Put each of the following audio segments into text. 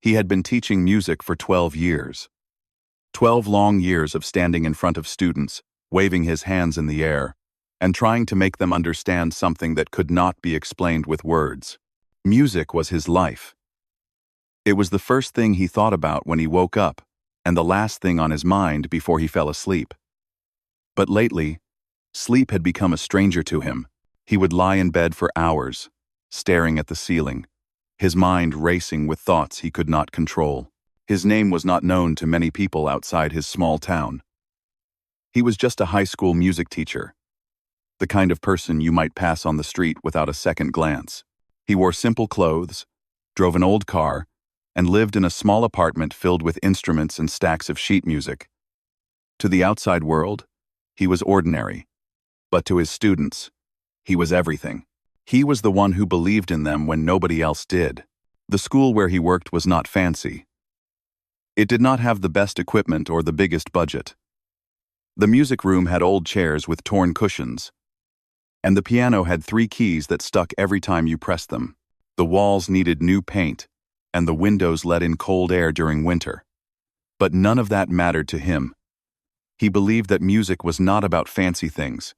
He had been teaching music for 12 years. 12 long years of standing in front of students, waving his hands in the air, and trying to make them understand something that could not be explained with words. Music was his life. It was the first thing he thought about when he woke up, and the last thing on his mind before he fell asleep. But lately, sleep had become a stranger to him. He would lie in bed for hours, staring at the ceiling, his mind racing with thoughts he could not control. His name was not known to many people outside his small town. He was just a high school music teacher, the kind of person you might pass on the street without a second glance. He wore simple clothes, drove an old car, and lived in a small apartment filled with instruments and stacks of sheet music. To the outside world, he was ordinary, but to his students, he was everything. He was the one who believed in them when nobody else did. The school where he worked was not fancy. It did not have the best equipment or the biggest budget. The music room had old chairs with torn cushions, and the piano had 3 keys that stuck every time you pressed them. The walls needed new paint, and the windows let in cold air during winter. But none of that mattered to him. He believed that music was not about fancy things.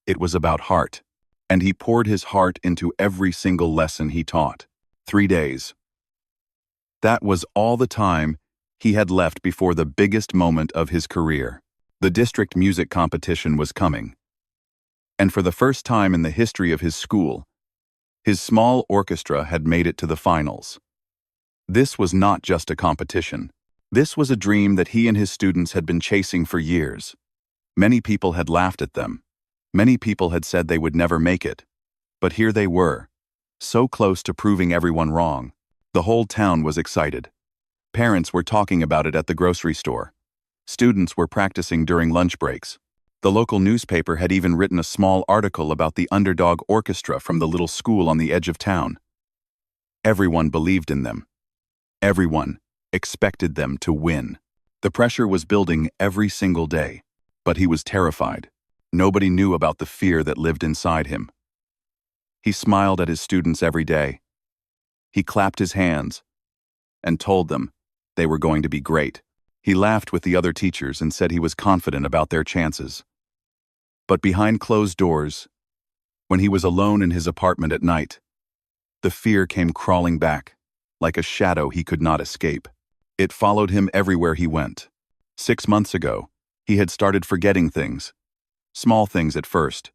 It was about heart. And he poured his heart into every single lesson he taught. 3 days. That was all the time he had left before the biggest moment of his career. The district music competition was coming. And for the first time in the history of his school, his small orchestra had made it to the finals. This was not just a competition. This was a dream that he and his students had been chasing for years. Many people had laughed at them. Many people had said they would never make it. But here they were, so close to proving everyone wrong. The whole town was excited. Parents were talking about it at the grocery store. Students were practicing during lunch breaks. The local newspaper had even written a small article about the underdog orchestra from the little school on the edge of town. Everyone believed in them. Everyone expected them to win. The pressure was building every single day, but he was terrified. Nobody knew about the fear that lived inside him. He smiled at his students every day. He clapped his hands and told them they were going to be great. He laughed with the other teachers and said he was confident about their chances. But behind closed doors, when he was alone in his apartment at night, the fear came crawling back, like a shadow he could not escape. It followed him everywhere he went. 6 months ago, he had started forgetting things. Small things at first.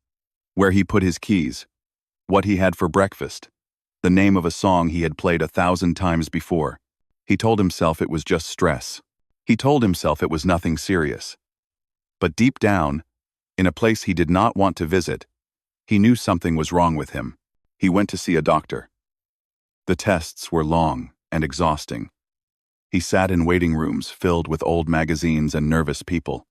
Where he put his keys, what he had for breakfast, the name of a song he had played 1,000 times before. He told himself it was just stress. He told himself it was nothing serious. But deep down, in a place he did not want to visit, he knew something was wrong with him. He went to see a doctor. The tests were long and exhausting. He sat in waiting rooms filled with old magazines and nervous people.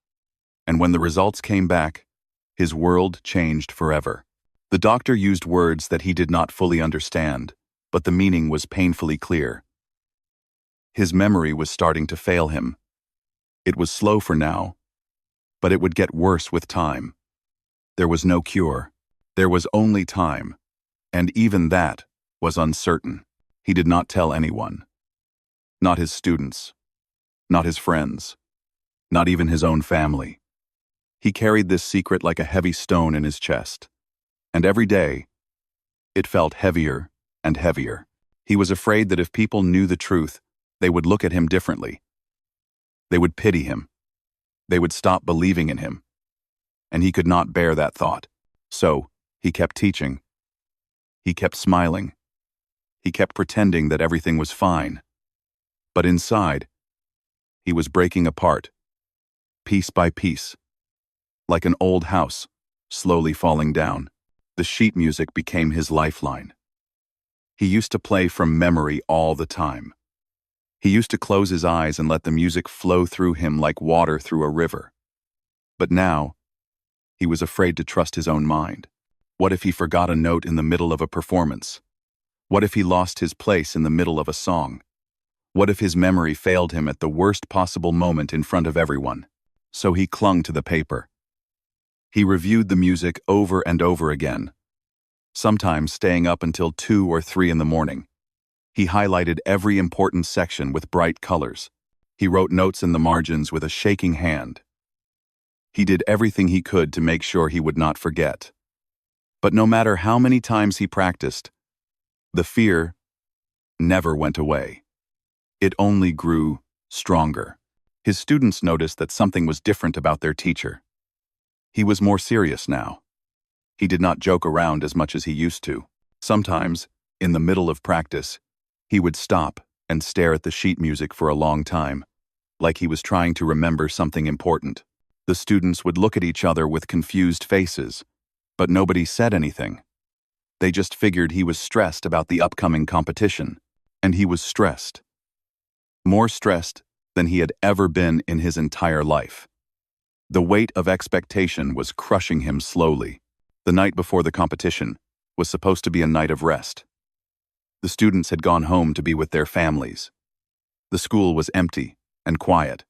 And when the results came back, his world changed forever. The doctor used words that he did not fully understand, but the meaning was painfully clear. His memory was starting to fail him. It was slow for now, but it would get worse with time. There was no cure. There was only time, and even that was uncertain. He did not tell anyone. Not his students, not his friends, not even his own family. He carried this secret like a heavy stone in his chest. And every day, it felt heavier and heavier. He was afraid that if people knew the truth, they would look at him differently. They would pity him. They would stop believing in him. And he could not bear that thought. So, he kept teaching. He kept smiling. He kept pretending that everything was fine. But inside, he was breaking apart, piece by piece. Like an old house, slowly falling down. The sheet music became his lifeline. He used to play from memory all the time. He used to close his eyes and let the music flow through him like water through a river. But now, he was afraid to trust his own mind. What if he forgot a note in the middle of a performance? What if he lost his place in the middle of a song? What if his memory failed him at the worst possible moment in front of everyone? So he clung to the paper. He reviewed the music over and over again, sometimes staying up until 2 or 3 in the morning. He highlighted every important section with bright colors. He wrote notes in the margins with a shaking hand. He did everything he could to make sure he would not forget. But no matter how many times he practiced, the fear never went away. It only grew stronger. His students noticed that something was different about their teacher. He was more serious now. He did not joke around as much as he used to. Sometimes, in the middle of practice, he would stop and stare at the sheet music for a long time, like he was trying to remember something important. The students would look at each other with confused faces, but nobody said anything. They just figured he was stressed about the upcoming competition, and he was stressed. More stressed than he had ever been in his entire life. The weight of expectation was crushing him slowly. The night before the competition was supposed to be a night of rest. The students had gone home to be with their families. The school was empty and quiet.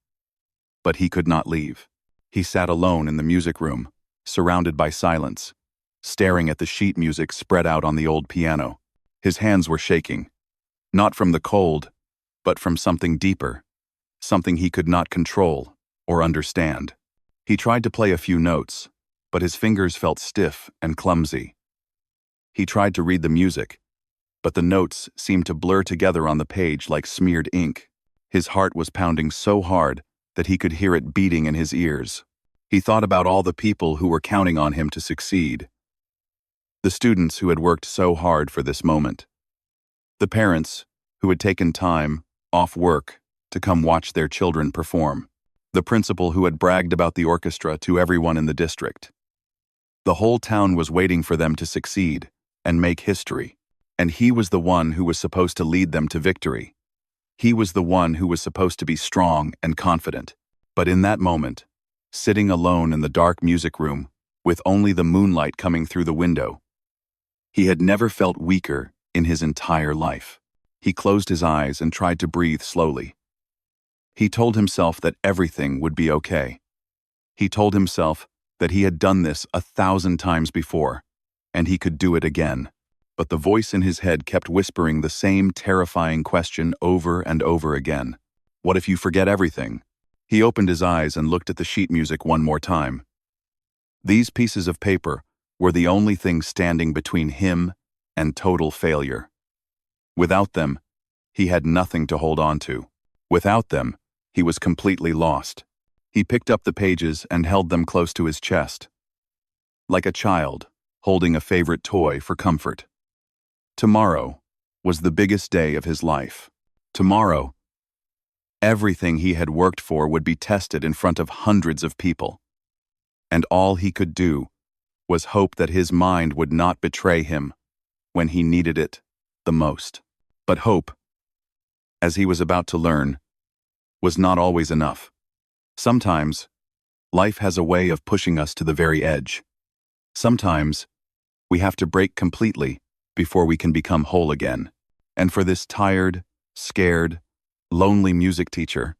But he could not leave. He sat alone in the music room, surrounded by silence, staring at the sheet music spread out on the old piano. His hands were shaking, not from the cold, but from something deeper, something he could not control or understand. He tried to play a few notes, but his fingers felt stiff and clumsy. He tried to read the music, but the notes seemed to blur together on the page like smeared ink. His heart was pounding so hard that he could hear it beating in his ears. He thought about all the people who were counting on him to succeed. The students who had worked so hard for this moment. The parents who had taken time off work to come watch their children perform. The principal who had bragged about the orchestra to everyone in the district. The whole town was waiting for them to succeed and make history. And he was the one who was supposed to lead them to victory. He was the one who was supposed to be strong and confident. But in that moment, sitting alone in the dark music room, with only the moonlight coming through the window, he had never felt weaker in his entire life. He closed his eyes and tried to breathe slowly. He told himself that everything would be okay. He told himself that he had done this 1,000 times before, and he could do it again. But the voice in his head kept whispering the same terrifying question over and over again. What if you forget everything? He opened his eyes and looked at the sheet music one more time. These pieces of paper were the only thing standing between him and total failure. Without them, he had nothing to hold on to. Without them, he was completely lost. He picked up the pages and held them close to his chest, like a child holding a favorite toy for comfort. Tomorrow was the biggest day of his life. Tomorrow, everything he had worked for would be tested in front of hundreds of people. And all he could do was hope that his mind would not betray him when he needed it the most. But hope, as he was about to learn, was not always enough. Sometimes, life has a way of pushing us to the very edge. Sometimes, we have to break completely before we can become whole again. And for this tired, scared, lonely music teacher,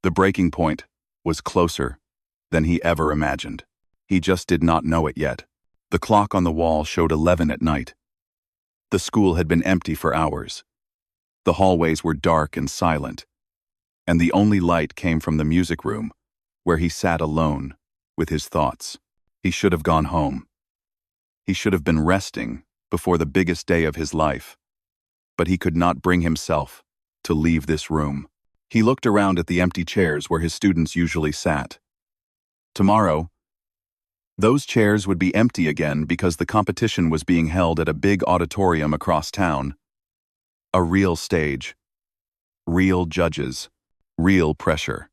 the breaking point was closer than he ever imagined. He just did not know it yet. The clock on the wall showed 11 at night. The school had been empty for hours. The hallways were dark and silent, and the only light came from the music room, where he sat alone with his thoughts. He should have gone home. He should have been resting before the biggest day of his life, but he could not bring himself to leave this room. He looked around at the empty chairs where his students usually sat. Tomorrow, those chairs would be empty again because the competition was being held at a big auditorium across town. A real stage, real judges, real pressure.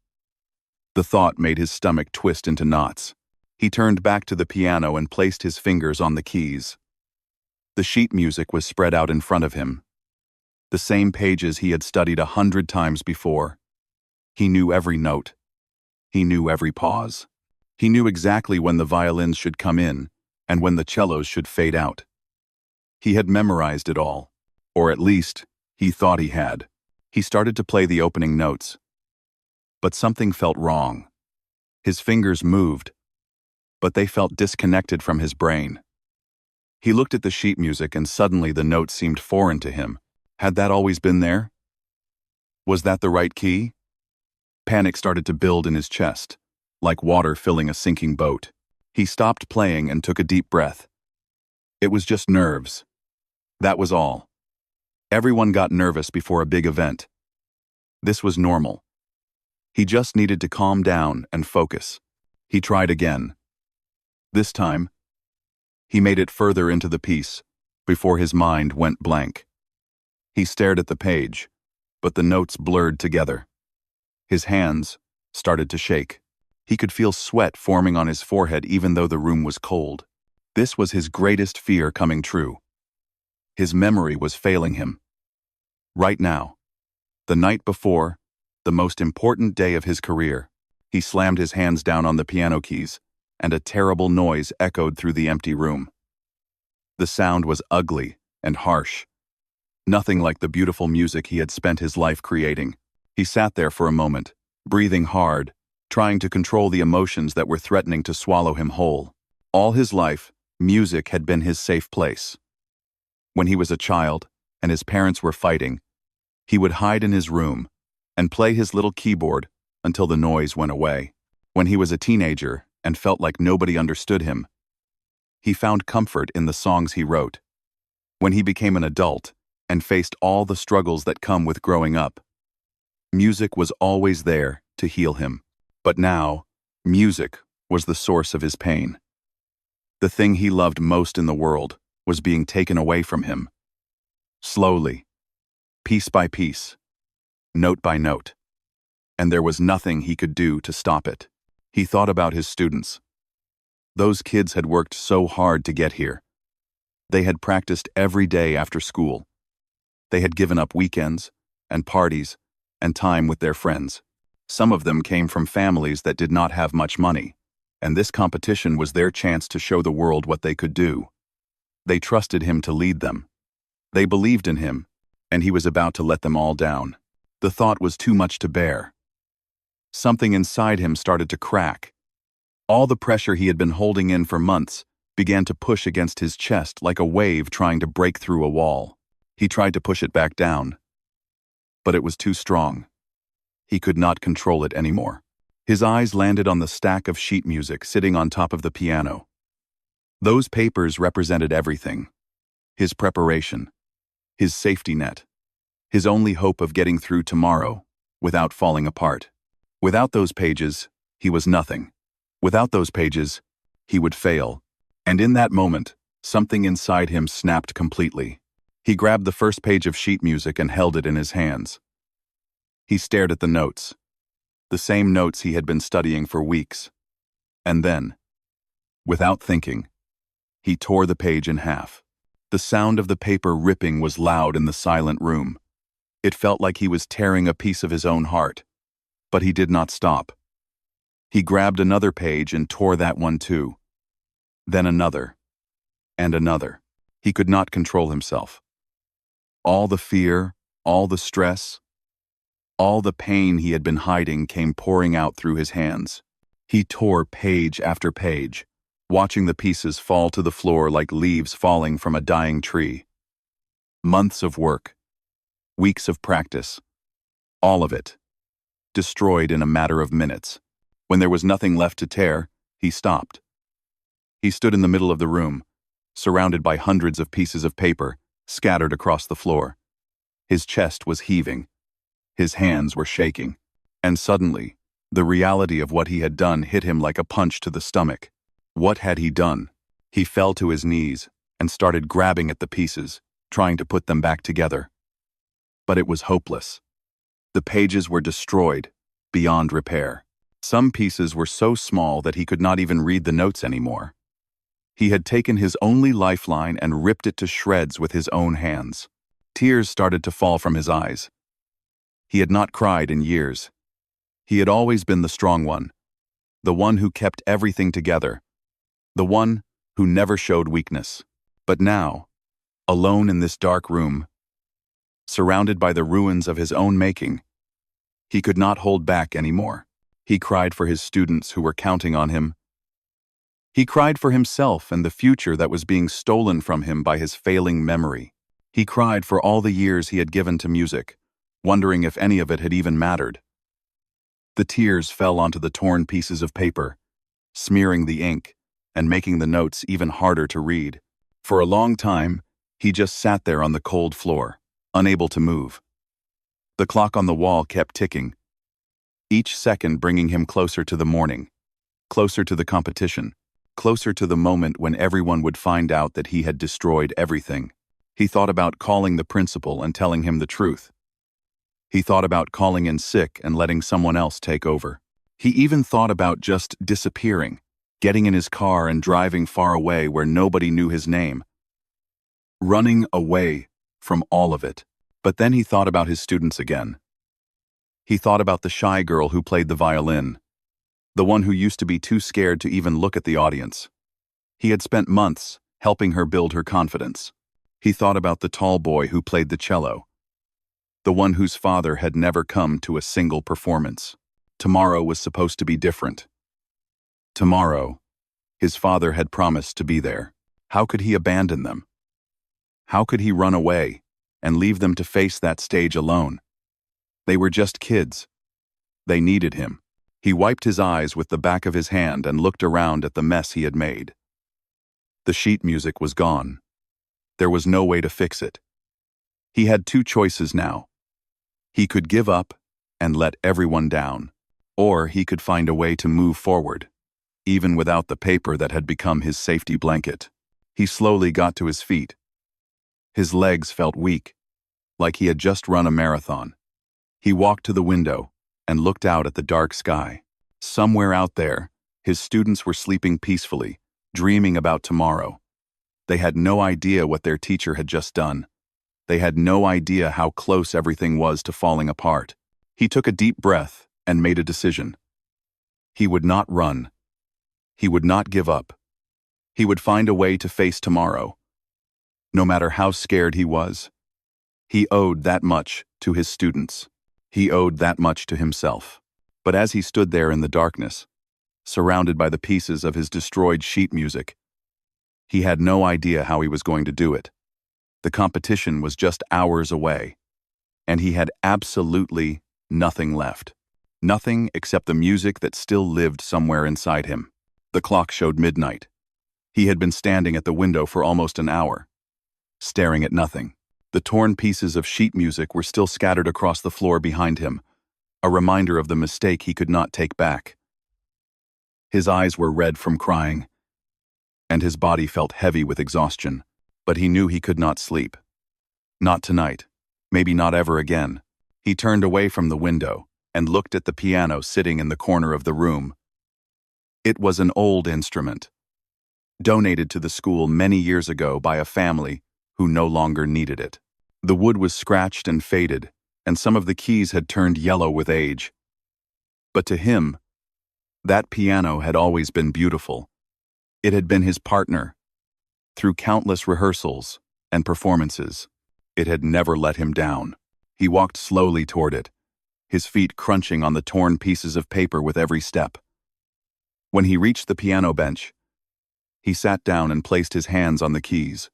The thought made his stomach twist into knots. He turned back to the piano and placed his fingers on the keys. The sheet music was spread out in front of him. The same pages he had studied 100 times before. He knew every note. He knew every pause. He knew exactly when the violins should come in and when the cellos should fade out. He had memorized it all, or at least, he thought he had. He started to play the opening notes. But something felt wrong. His fingers moved, but they felt disconnected from his brain. He looked at the sheet music and suddenly the notes seemed foreign to him. Had that always been there? Was that the right key? Panic started to build in his chest, like water filling a sinking boat. He stopped playing and took a deep breath. It was just nerves. That was all. Everyone got nervous before a big event. This was normal. He just needed to calm down and focus. He tried again. This time, he made it further into the piece before his mind went blank. He stared at the page, but the notes blurred together. His hands started to shake. He could feel sweat forming on his forehead even though the room was cold. This was his greatest fear coming true. His memory was failing him. Right now, the night before, the most important day of his career, he slammed his hands down on the piano keys, and a terrible noise echoed through the empty room. The sound was ugly and harsh. Nothing like the beautiful music he had spent his life creating. He sat there for a moment, breathing hard, trying to control the emotions that were threatening to swallow him whole. All his life, music had been his safe place. When he was a child, and his parents were fighting, he would hide in his room and play his little keyboard until the noise went away. When he was a teenager and felt like nobody understood him, he found comfort in the songs he wrote. When he became an adult and faced all the struggles that come with growing up, music was always there to heal him. But now, music was the source of his pain. The thing he loved most in the world was being taken away from him. Slowly, piece by piece, note by note. And there was nothing he could do to stop it. He thought about his students. Those kids had worked so hard to get here. They had practiced every day after school. They had given up weekends and parties and time with their friends. Some of them came from families that did not have much money, and this competition was their chance to show the world what they could do. They trusted him to lead them. They believed in him, and he was about to let them all down. The thought was too much to bear. Something inside him started to crack. All the pressure he had been holding in for months began to push against his chest like a wave trying to break through a wall. He tried to push it back down, but it was too strong. He could not control it anymore. His eyes landed on the stack of sheet music sitting on top of the piano. Those papers represented everything. His preparation, his safety net, his only hope of getting through tomorrow without falling apart. Without those pages, he was nothing. Without those pages, he would fail. And in that moment, something inside him snapped completely. He grabbed the first page of sheet music and held it in his hands. He stared at the notes, the same notes he had been studying for weeks. And then, without thinking, he tore the page in half. The sound of the paper ripping was loud in the silent room. It felt like he was tearing a piece of his own heart. But he did not stop. He grabbed another page and tore that one too. Then another. And another. He could not control himself. All the fear, all the stress, all the pain he had been hiding came pouring out through his hands. He tore page after page, watching the pieces fall to the floor like leaves falling from a dying tree. Months of work, weeks of practice, all of it, destroyed in a matter of minutes. When there was nothing left to tear, he stopped. He stood in the middle of the room, surrounded by hundreds of pieces of paper scattered across the floor. His chest was heaving. His hands were shaking. And suddenly, the reality of what he had done hit him like a punch to the stomach. What had he done? He fell to his knees and started grabbing at the pieces, trying to put them back together. But it was hopeless. The pages were destroyed, beyond repair. Some pieces were so small that he could not even read the notes anymore. He had taken his only lifeline and ripped it to shreds with his own hands. Tears started to fall from his eyes. He had not cried in years. He had always been the strong one, the one who kept everything together, the one who never showed weakness. But now, alone in this dark room, surrounded by the ruins of his own making, he could not hold back anymore. He cried for his students who were counting on him. He cried for himself and the future that was being stolen from him by his failing memory. He cried for all the years he had given to music, wondering if any of it had even mattered. The tears fell onto the torn pieces of paper, smearing the ink and making the notes even harder to read. For a long time, he just sat there on the cold floor, unable to move. The clock on the wall kept ticking, each second bringing him closer to the morning, closer to the competition, closer to the moment when everyone would find out that he had destroyed everything. He thought about calling the principal and telling him the truth. He thought about calling in sick and letting someone else take over. He even thought about just disappearing, getting in his car and driving far away where nobody knew his name. Running away from all of it. But then he thought about his students again. He thought about the shy girl who played the violin, the one who used to be too scared to even look at the audience. He had spent months helping her build her confidence. He thought about the tall boy who played the cello, the one whose father had never come to a single performance. Tomorrow was supposed to be different. Tomorrow, his father had promised to be there. How could he abandon them? How could he run away and leave them to face that stage alone? They were just kids. They needed him. He wiped his eyes with the back of his hand and looked around at the mess he had made. The sheet music was gone. There was no way to fix it. He had two choices now. He could give up and let everyone down, or he could find a way to move forward, even without the paper that had become his safety blanket. He slowly got to his feet. His legs felt weak, like he had just run a marathon. He walked to the window and looked out at the dark sky. Somewhere out there, his students were sleeping peacefully, dreaming about tomorrow. They had no idea what their teacher had just done. They had no idea how close everything was to falling apart. He took a deep breath and made a decision. He would not run. He would not give up. He would find a way to face tomorrow. No matter how scared he was, he owed that much to his students. He owed that much to himself. But as he stood there in the darkness, surrounded by the pieces of his destroyed sheet music, he had no idea how he was going to do it. The competition was just hours away, and he had absolutely nothing left. Nothing except the music that still lived somewhere inside him. The clock showed midnight. He had been standing at the window for almost an hour, staring at nothing. The torn pieces of sheet music were still scattered across the floor behind him, a reminder of the mistake he could not take back. His eyes were red from crying, and his body felt heavy with exhaustion, but he knew he could not sleep. Not tonight, maybe not ever again. He turned away from the window and looked at the piano sitting in the corner of the room. It was an old instrument, donated to the school many years ago by a family who no longer needed it. The wood was scratched and faded, and some of the keys had turned yellow with age. But to him, that piano had always been beautiful. It had been his partner. Through countless rehearsals and performances, it had never let him down. He walked slowly toward it, his feet crunching on the torn pieces of paper with every step. When he reached the piano bench, he sat down and placed his hands on the keys.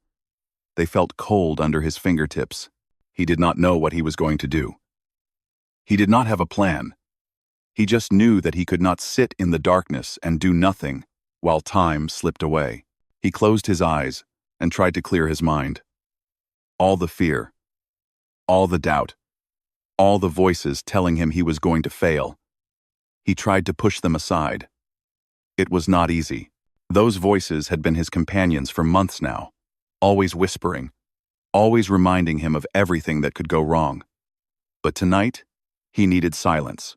They felt cold under his fingertips. He did not know what he was going to do. He did not have a plan. He just knew that he could not sit in the darkness and do nothing while time slipped away. He closed his eyes and tried to clear his mind. All the fear, all the doubt, all the voices telling him he was going to fail. He tried to push them aside. It was not easy. Those voices had been his companions for months now, always whispering, always reminding him of everything that could go wrong. But tonight, he needed silence.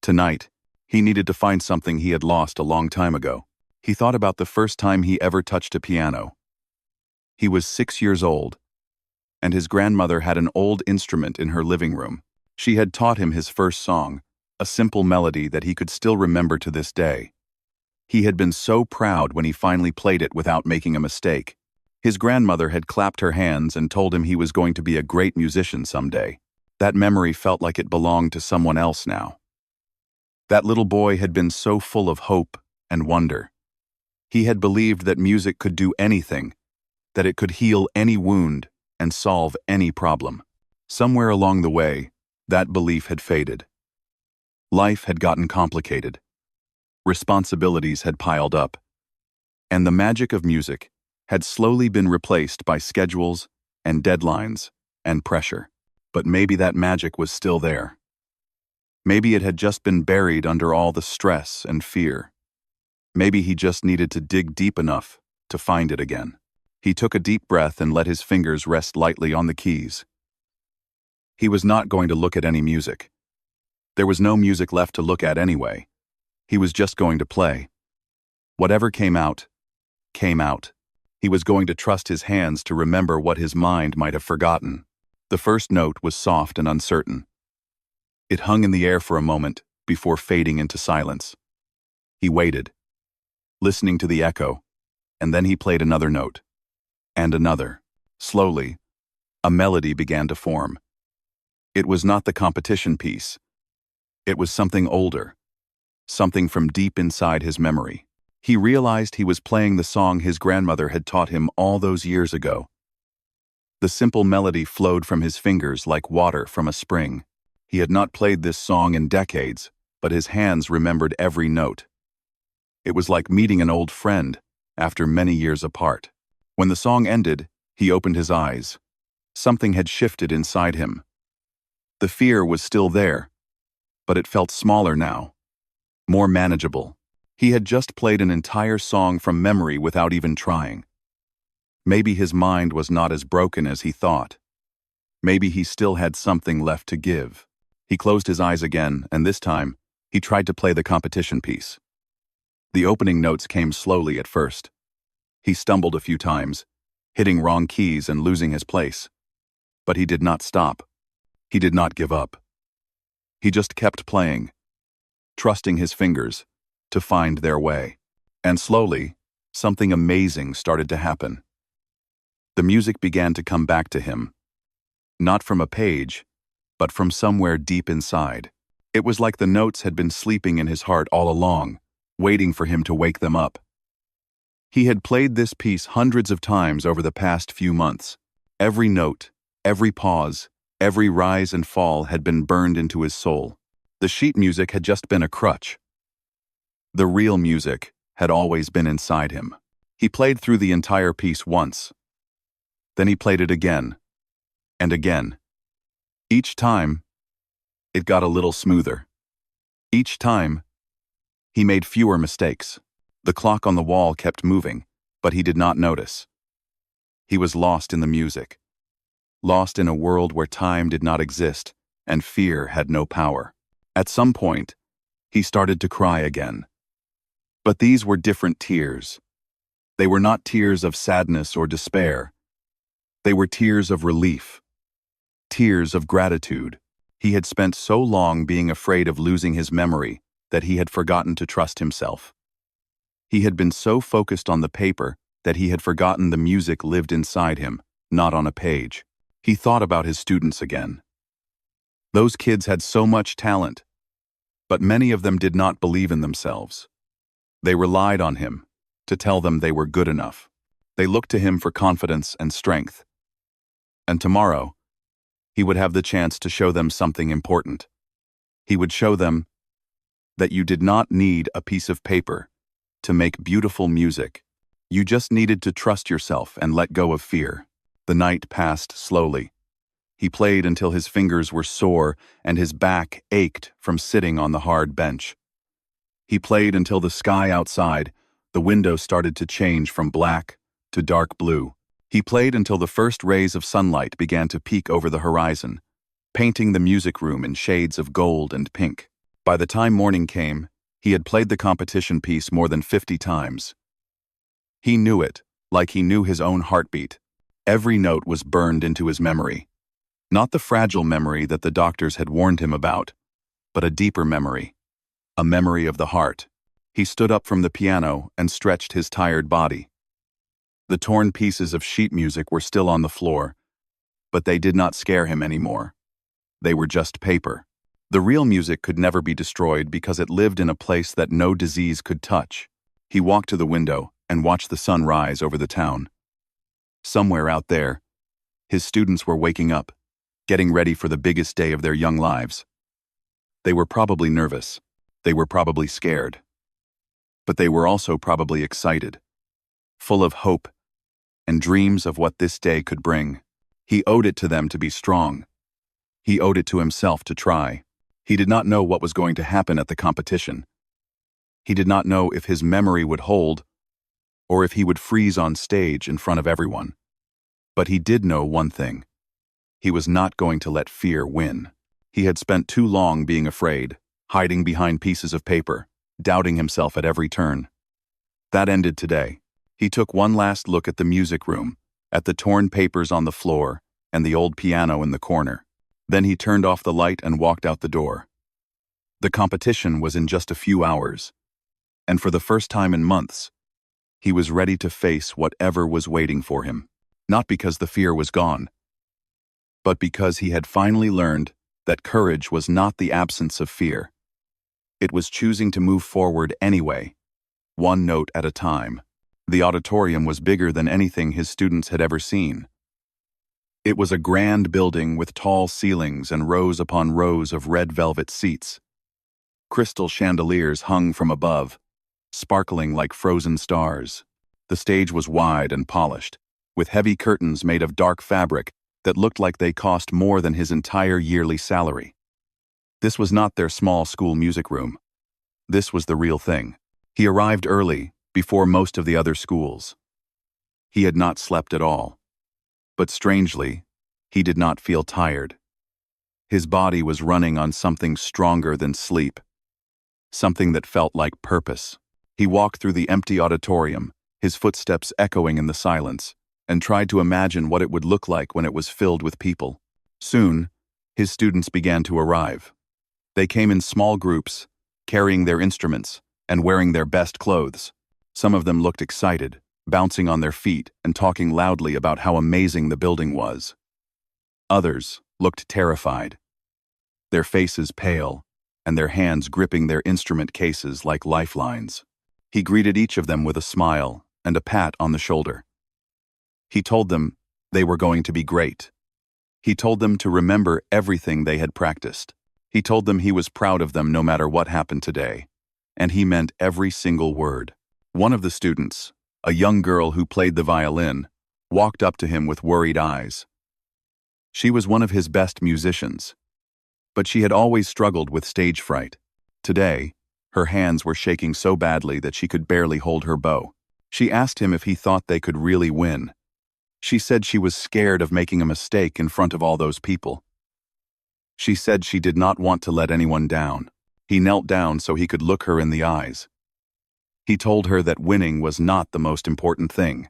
Tonight, he needed to find something he had lost a long time ago. He thought about the first time he ever touched a piano. He was 6 years old, and his grandmother had an old instrument in her living room. She had taught him his first song, a simple melody that he could still remember to this day. He had been so proud when he finally played it without making a mistake. His grandmother had clapped her hands and told him he was going to be a great musician someday. That memory felt like it belonged to someone else now. That little boy had been so full of hope and wonder. He had believed that music could do anything, that it could heal any wound, and solve any problem. Somewhere along the way, that belief had faded. Life had gotten complicated. Responsibilities had piled up. And the magic of music had slowly been replaced by schedules and deadlines and pressure. But maybe that magic was still there. Maybe it had just been buried under all the stress and fear. Maybe he just needed to dig deep enough to find it again. He took a deep breath and let his fingers rest lightly on the keys. He was not going to look at any music. There was no music left to look at anyway. He was just going to play. Whatever came out, came out. He was going to trust his hands to remember what his mind might have forgotten. The first note was soft and uncertain. It hung in the air for a moment before fading into silence. He waited, listening to the echo, and then he played another note. And another. Slowly, a melody began to form. It was not the competition piece. It was something older, something from deep inside his memory. He realized he was playing the song his grandmother had taught him all those years ago. The simple melody flowed from his fingers like water from a spring. He had not played this song in decades, but his hands remembered every note. It was like meeting an old friend after many years apart. When the song ended, he opened his eyes. Something had shifted inside him. The fear was still there, but it felt smaller now, more manageable. He had just played an entire song from memory without even trying. Maybe his mind was not as broken as he thought. Maybe he still had something left to give. He closed his eyes again, and this time, he tried to play the competition piece. The opening notes came slowly at first. He stumbled a few times, hitting wrong keys and losing his place. But he did not stop. He did not give up. He just kept playing, trusting his fingers to find their way. And slowly, something amazing started to happen. The music began to come back to him, not from a page, but from somewhere deep inside. It was like the notes had been sleeping in his heart all along, waiting for him to wake them up. He had played this piece hundreds of times over the past few months. Every note, every pause, every rise and fall had been burned into his soul. The sheet music had just been a crutch. The real music had always been inside him. He played through the entire piece once. Then he played it again, and again. Each time, it got a little smoother. Each time, he made fewer mistakes. The clock on the wall kept moving, but he did not notice. He was lost in the music, lost in a world where time did not exist and fear had no power. At some point, he started to cry again. But these were different tears. They were not tears of sadness or despair. They were tears of relief, tears of gratitude. He had spent so long being afraid of losing his memory that he had forgotten to trust himself. He had been so focused on the paper that he had forgotten the music lived inside him, not on a page. He thought about his students again. Those kids had so much talent, but many of them did not believe in themselves. They relied on him to tell them they were good enough. They looked to him for confidence and strength. And tomorrow, he would have the chance to show them something important. He would show them that you did not need a piece of paper to make beautiful music. You just needed to trust yourself and let go of fear. The night passed slowly. He played until his fingers were sore and his back ached from sitting on the hard bench. He played until the sky outside, the window started to change from black to dark blue. He played until the first rays of sunlight began to peek over the horizon, painting the music room in shades of gold and pink. By the time morning came, he had played the competition piece more than 50 times. He knew it, like he knew his own heartbeat. Every note was burned into his memory. Not the fragile memory that the doctors had warned him about, but a deeper memory, a memory of the heart. He stood up from the piano and stretched his tired body. The torn pieces of sheet music were still on the floor, but they did not scare him anymore. They were just paper. The real music could never be destroyed because it lived in a place that no disease could touch. He walked to the window and watched the sun rise over the town. Somewhere out there, His students were waking up, getting ready for the biggest day of their young lives. They were probably nervous. They were probably scared. But they were also probably excited, full of hope and dreams of what this day could bring. He owed it to them to be strong. He owed it to himself to try. He did not know what was going to happen at the competition. He did not know if his memory would hold or if he would freeze on stage in front of everyone. But he did know one thing. He was not going to let fear win. He had spent too long being afraid, hiding behind pieces of paper, doubting himself at every turn. That ended today. He took one last look at the music room, at the torn papers on the floor, and the old piano in the corner. Then he turned off the light and walked out the door. The competition was in just a few hours, and for the first time in months, he was ready to face whatever was waiting for him. Not because the fear was gone, but because he had finally learned that courage was not the absence of fear. It was choosing to move forward anyway, one note at a time. The auditorium was bigger than anything his students had ever seen. It was a grand building with tall ceilings and rows upon rows of red velvet seats. Crystal chandeliers hung from above, sparkling like frozen stars. The stage was wide and polished, with heavy curtains made of dark fabric that looked like they cost more than his entire yearly salary. This was not their small school music room. This was the real thing. He arrived early, before most of the other schools. He had not slept at all. But strangely, he did not feel tired. His body was running on something stronger than sleep, something that felt like purpose. He walked through the empty auditorium, his footsteps echoing in the silence, and tried to imagine what it would look like when it was filled with people. Soon, his students began to arrive. They came in small groups, carrying their instruments and wearing their best clothes. Some of them looked excited, bouncing on their feet and talking loudly about how amazing the building was. Others looked terrified, their faces pale, and their hands gripping their instrument cases like lifelines. He greeted each of them with a smile and a pat on the shoulder. He told them they were going to be great. He told them to remember everything they had practiced. He told them he was proud of them no matter what happened today. And he meant every single word. One of the students, a young girl who played the violin, walked up to him with worried eyes. She was one of his best musicians, but she had always struggled with stage fright. Today, her hands were shaking so badly that she could barely hold her bow. She asked him if he thought they could really win. She said she was scared of making a mistake in front of all those people. She said she did not want to let anyone down. He knelt down so he could look her in the eyes. He told her that winning was not the most important thing.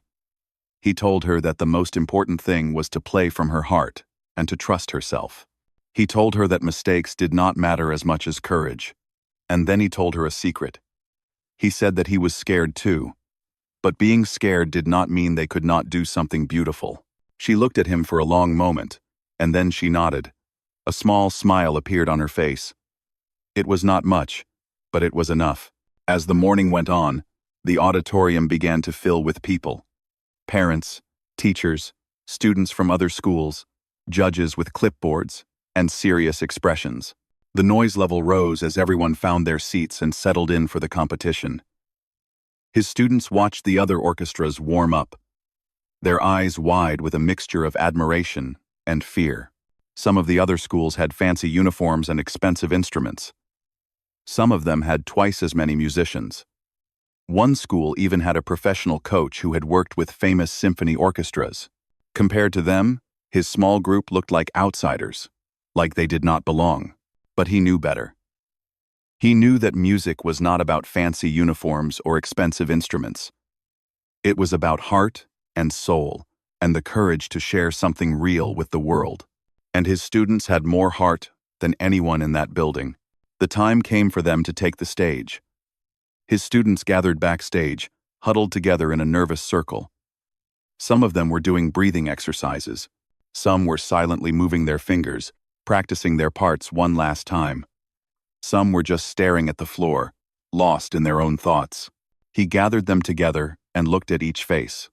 He told her that the most important thing was to play from her heart and to trust herself. He told her that mistakes did not matter as much as courage. And then he told her a secret. He said that he was scared too. But being scared did not mean they could not do something beautiful. She looked at him for a long moment, and then she nodded. A small smile appeared on her face. It was not much, but it was enough. As the morning went on, the auditorium began to fill with people. Parents, teachers, students from other schools, judges with clipboards, and serious expressions. The noise level rose as everyone found their seats and settled in for the competition. His students watched the other orchestras warm up, their eyes wide with a mixture of admiration and fear. Some of the other schools had fancy uniforms and expensive instruments. Some of them had twice as many musicians. One school even had a professional coach who had worked with famous symphony orchestras. Compared to them, his small group looked like outsiders, like they did not belong. But he knew better. He knew that music was not about fancy uniforms or expensive instruments. It was about heart and soul, and the courage to share something real with the world. And his students had more heart than anyone in that building. The time came for them to take the stage. His students gathered backstage, huddled together in a nervous circle. Some of them were doing breathing exercises. Some were silently moving their fingers, practicing their parts one last time. Some were just staring at the floor, lost in their own thoughts. He gathered them together and looked at each face.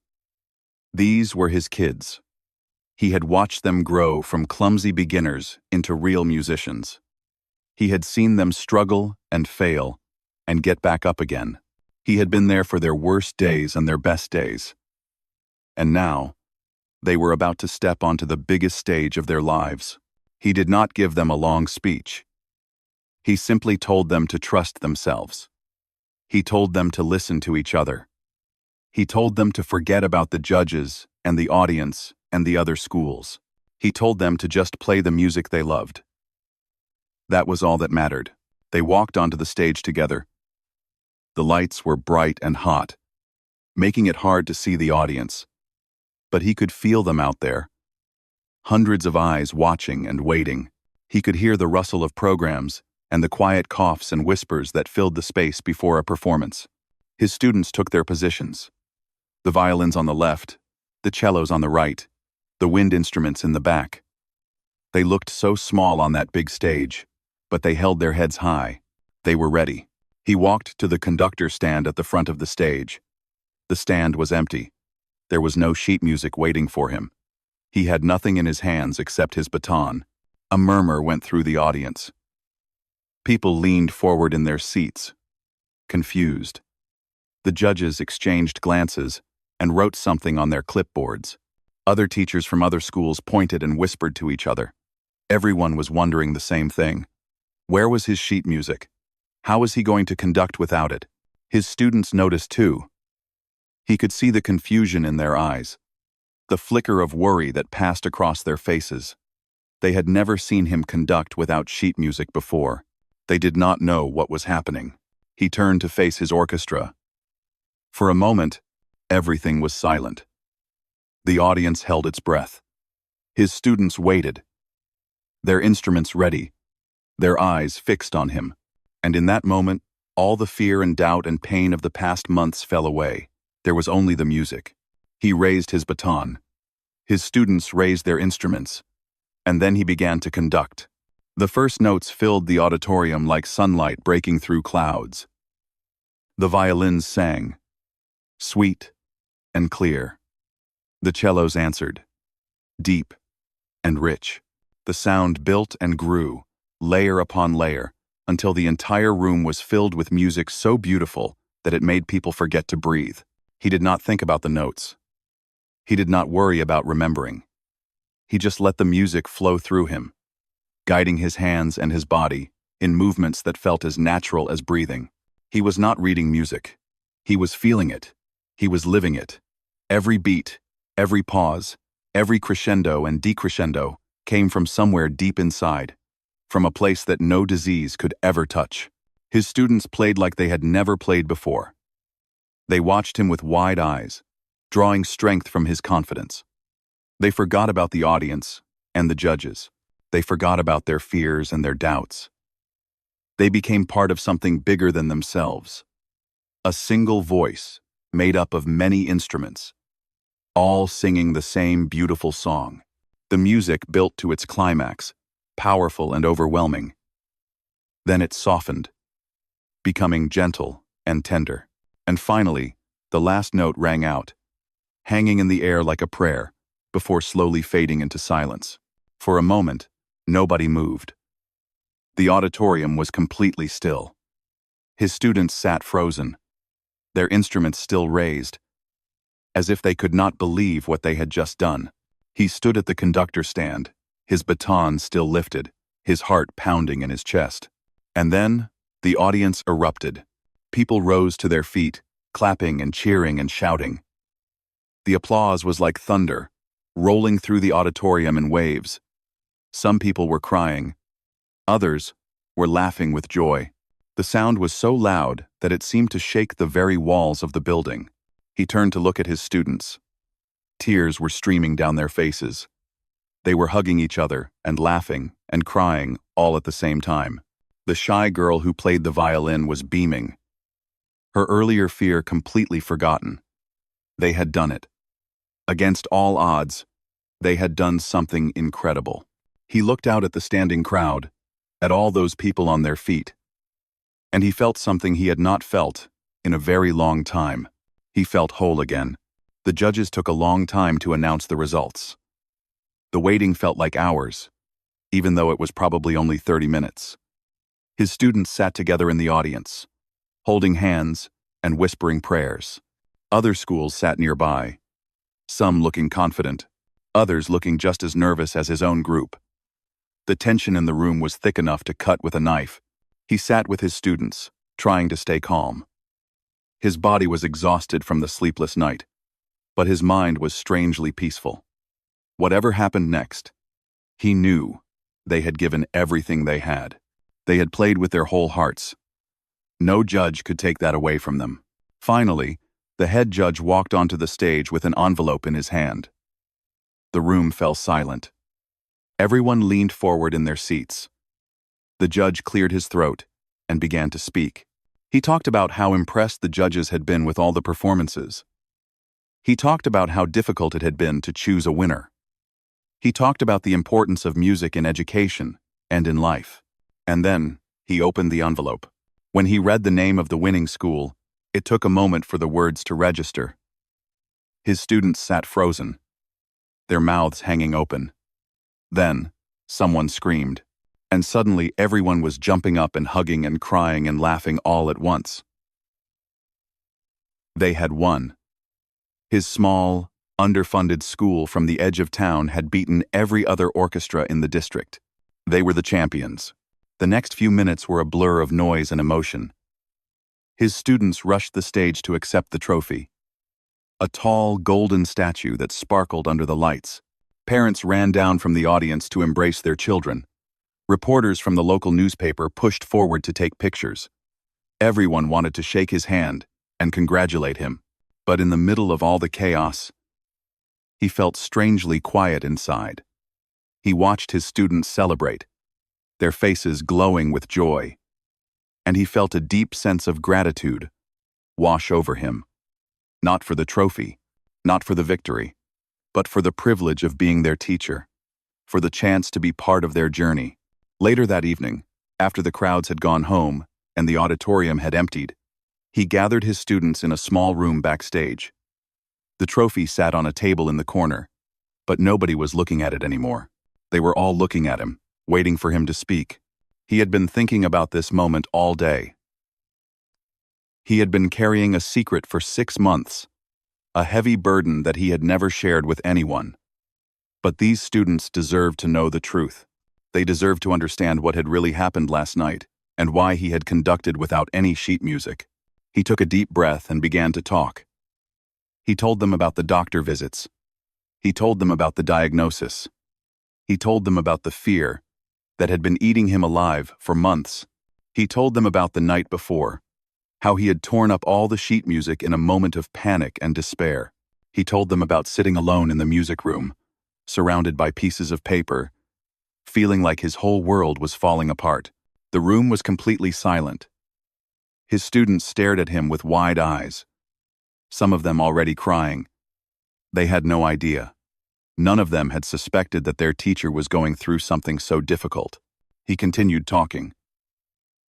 These were his kids. He had watched them grow from clumsy beginners into real musicians. He had seen them struggle and fail and get back up again. He had been there for their worst days and their best days. And now, they were about to step onto the biggest stage of their lives. He did not give them a long speech. He simply told them to trust themselves. He told them to listen to each other. He told them to forget about the judges and the audience and the other schools. He told them to just play the music they loved. That was all that mattered. They walked onto the stage together. The lights were bright and hot, making it hard to see the audience. But he could feel them out there. Hundreds of eyes watching and waiting. He could hear the rustle of programs and the quiet coughs and whispers that filled the space before a performance. His students took their positions. The violins on the left, the cellos on the right, the wind instruments in the back. They looked so small on that big stage, but they held their heads high. They were ready. He walked to the conductor stand at the front of the stage. The stand was empty. There was no sheet music waiting for him. He had nothing in his hands except his baton. A murmur went through the audience. People leaned forward in their seats, confused. The judges exchanged glances and wrote something on their clipboards. Other teachers from other schools pointed and whispered to each other. Everyone was wondering the same thing. Where was his sheet music? How was he going to conduct without it? His students noticed too. He could see the confusion in their eyes, the flicker of worry that passed across their faces. They had never seen him conduct without sheet music before. They did not know what was happening. He turned to face his orchestra. For a moment, everything was silent. The audience held its breath. His students waited, their instruments ready, their eyes fixed on him. And in that moment, all the fear and doubt and pain of the past months fell away. There was only the music. He raised his baton. His students raised their instruments. And then he began to conduct. The first notes filled the auditorium like sunlight breaking through clouds. The violins sang, sweet and clear. The cellos answered, deep and rich. The sound built and grew, layer upon layer, until the entire room was filled with music so beautiful that it made people forget to breathe. He did not think about the notes. He did not worry about remembering. He just let the music flow through him, guiding his hands and his body in movements that felt as natural as breathing. He was not reading music. He was feeling it. He was living it. Every beat, every pause, every crescendo and decrescendo came from somewhere deep inside, from a place that no disease could ever touch. His students played like they had never played before. They watched him with wide eyes, drawing strength from his confidence. They forgot about the audience and the judges. They forgot about their fears and their doubts. They became part of something bigger than themselves. A single voice made up of many instruments, all singing the same beautiful song. The music built to its climax, powerful and overwhelming. Then it softened, becoming gentle and tender. And finally, the last note rang out, hanging in the air like a prayer, before slowly fading into silence. For a moment, nobody moved. The auditorium was completely still. His students sat frozen, their instruments still raised, as if they could not believe what they had just done. He stood at the conductor stand, his baton still lifted, his heart pounding in his chest. And then, the audience erupted. People rose to their feet, clapping and cheering and shouting. The applause was like thunder, rolling through the auditorium in waves. Some people were crying. Others were laughing with joy. The sound was so loud that it seemed to shake the very walls of the building. He turned to look at his students. Tears were streaming down their faces. They were hugging each other and laughing and crying all at the same time. The shy girl who played the violin was beaming, her earlier fear completely forgotten. They had done it. Against all odds, they had done something incredible. He looked out at the standing crowd, at all those people on their feet, and he felt something he had not felt in a very long time. He felt whole again. The judges took a long time to announce the results. The waiting felt like hours, even though it was probably only 30 minutes. His students sat together in the audience, holding hands and whispering prayers. Other schools sat nearby, some looking confident, others looking just as nervous as his own group. The tension in the room was thick enough to cut with a knife. He sat with his students, trying to stay calm. His body was exhausted from the sleepless night, but his mind was strangely peaceful. Whatever happened next, he knew they had given everything they had. They had played with their whole hearts. No judge could take that away from them. Finally, the head judge walked onto the stage with an envelope in his hand. The room fell silent. Everyone leaned forward in their seats. The judge cleared his throat and began to speak. He talked about how impressed the judges had been with all the performances. He talked about how difficult it had been to choose a winner. He talked about the importance of music in education and in life. And then, he opened the envelope. When he read the name of the winning school, it took a moment for the words to register. His students sat frozen, their mouths hanging open. Then, someone screamed, and suddenly everyone was jumping up and hugging and crying and laughing all at once. They had won. His small, underfunded school from the edge of town had beaten every other orchestra in the district. They were the champions. The next few minutes were a blur of noise and emotion. His students rushed the stage to accept the trophy. A tall, golden statue that sparkled under the lights. Parents ran down from the audience to embrace their children. Reporters from the local newspaper pushed forward to take pictures. Everyone wanted to shake his hand and congratulate him. But in the middle of all the chaos, he felt strangely quiet inside. He watched his students celebrate, their faces glowing with joy, and he felt a deep sense of gratitude wash over him. Not for the trophy, not for the victory, but for the privilege of being their teacher, for the chance to be part of their journey. Later that evening, after the crowds had gone home and the auditorium had emptied, he gathered his students in a small room backstage. The trophy sat on a table in the corner, but nobody was looking at it anymore. They were all looking at him, waiting for him to speak. He had been thinking about this moment all day. He had been carrying a secret for 6 months, a heavy burden that he had never shared with anyone. But these students deserved to know the truth. They deserved to understand what had really happened last night and why he had conducted without any sheet music. He took a deep breath and began to talk. He told them about the doctor visits. He told them about the diagnosis. He told them about the fear that had been eating him alive for months. He told them about the night before, how he had torn up all the sheet music in a moment of panic and despair. He told them about sitting alone in the music room, surrounded by pieces of paper, feeling like his whole world was falling apart. The room was completely silent. His students stared at him with wide eyes, some of them already crying. They had no idea. None of them had suspected that their teacher was going through something so difficult. He continued talking.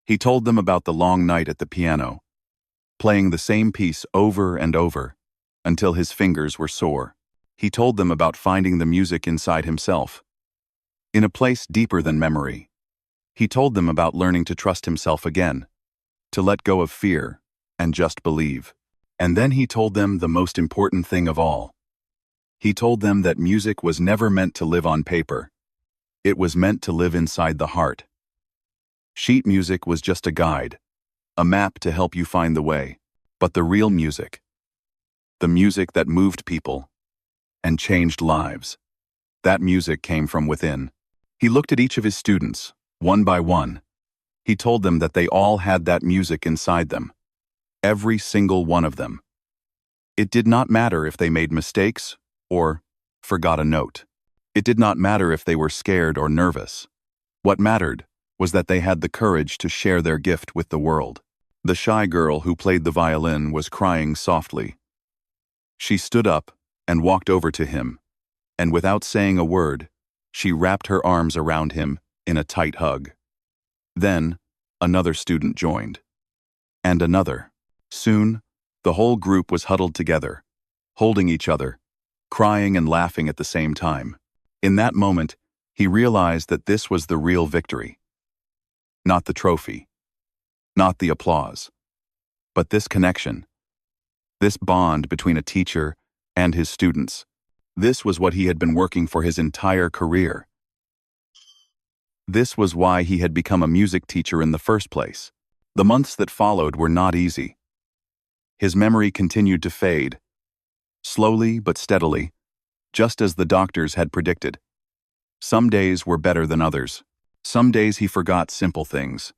He told them about the long night at the piano, playing the same piece over and over until his fingers were sore. He told them about finding the music inside himself, in a place deeper than memory. He told them about learning to trust himself again, to let go of fear and just believe. And then he told them the most important thing of all. He told them that music was never meant to live on paper. It was meant to live inside the heart. Sheet music was just a guide, a map to help you find the way. But the real music, the music that moved people and changed lives, that music came from within. He looked at each of his students, one by one. He told them that they all had that music inside them, every single one of them. It did not matter if they made mistakes or forgot a note. It did not matter if they were scared or nervous. What mattered was that they had the courage to share their gift with the world. The shy girl who played the violin was crying softly. She stood up and walked over to him, and without saying a word, she wrapped her arms around him in a tight hug. Then, another student joined. And another. Soon, the whole group was huddled together, holding each other, crying and laughing at the same time. In that moment, he realized that this was the real victory. Not the trophy, not the applause, but this connection, this bond between a teacher and his students. This was what he had been working for his entire career. This was why he had become a music teacher in the first place. The months that followed were not easy. His memory continued to fade, slowly but steadily, just as the doctors had predicted. Some days were better than others. Some days he forgot simple things,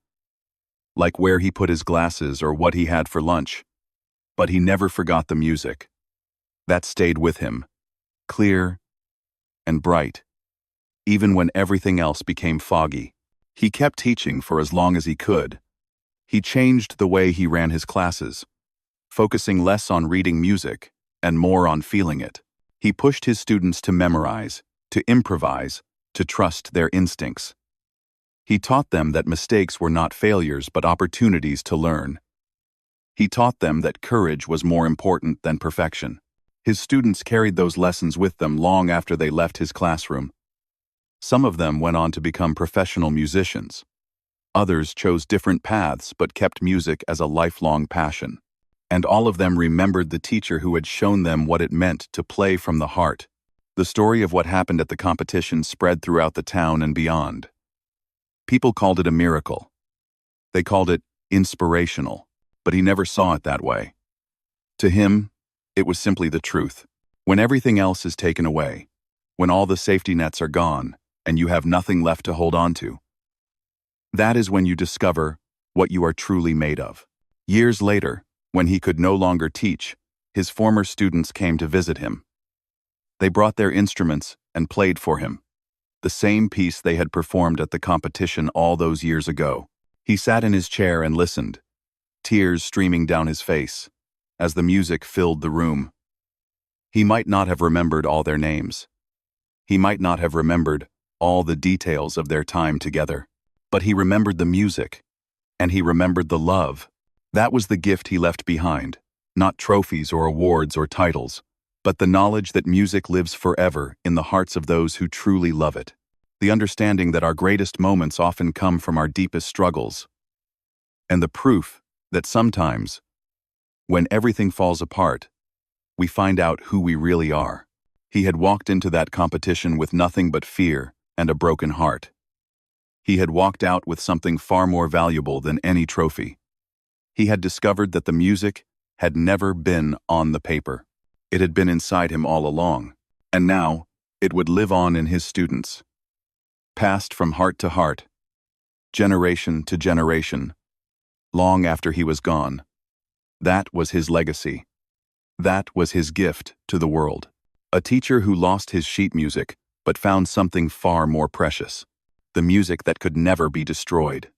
like where he put his glasses or what he had for lunch. But he never forgot the music. That stayed with him, clear and bright, even when everything else became foggy. He kept teaching for as long as he could. He changed the way he ran his classes, focusing less on reading music and more on feeling it. He pushed his students to memorize, to improvise, to trust their instincts. He taught them that mistakes were not failures but opportunities to learn. He taught them that courage was more important than perfection. His students carried those lessons with them long after they left his classroom. Some of them went on to become professional musicians. Others chose different paths but kept music as a lifelong passion. And all of them remembered the teacher who had shown them what it meant to play from the heart. The story of what happened at the competition spread throughout the town and beyond. People called it a miracle. They called it inspirational, but he never saw it that way. To him, it was simply the truth. When everything else is taken away, when all the safety nets are gone, and you have nothing left to hold on to, that is when you discover what you are truly made of. Years later, when he could no longer teach, his former students came to visit him. They brought their instruments and played for him, the same piece they had performed at the competition all those years ago. He sat in his chair and listened, tears streaming down his face, as the music filled the room. He might not have remembered all their names. He might not have remembered all the details of their time together. But he remembered the music, and he remembered the love. That was the gift he left behind, not trophies or awards or titles, but the knowledge that music lives forever in the hearts of those who truly love it. The understanding that our greatest moments often come from our deepest struggles. And the proof that sometimes, when everything falls apart, we find out who we really are. He had walked into that competition with nothing but fear and a broken heart. He had walked out with something far more valuable than any trophy. He had discovered that the music had never been on the paper. It had been inside him all along, and now it would live on in his students. Passed from heart to heart, generation to generation, long after he was gone. That was his legacy. That was his gift to the world. A teacher who lost his sheet music but found something far more precious. The music that could never be destroyed.